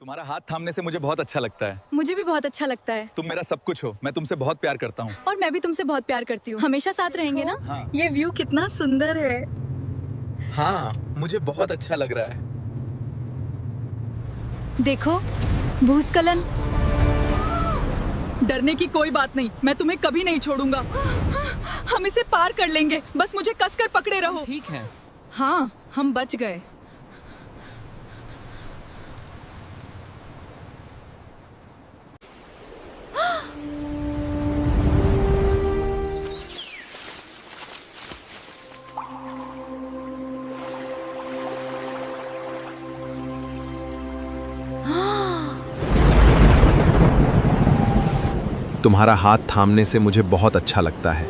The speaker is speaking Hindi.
तुम्हारा हाथ थामने से मुझे बहुत अच्छा लगता है। मुझे भी बहुत अच्छा लगता है। तुम मेरा सब कुछ हो, मैं तुमसे बहुत प्यार करता हूँ। और मैं भी तुमसे बहुत प्यार करती हूँ। हमेशा साथ रहेंगे ना? हाँ। ये व्यू कितना सुंदर है। हाँ, मुझे बहुत अच्छा लग रहा है। देखो, भूस्खलन। डरने की कोई बात नहीं, मैं तुम्हें कभी नहीं छोड़ूंगा। हम इसे पार कर लेंगे, बस मुझे कसकर पकड़े रहो। ठीक है। हाँ, हम बच गए। तुम्हारा हाथ थामने से मुझे बहुत अच्छा लगता है।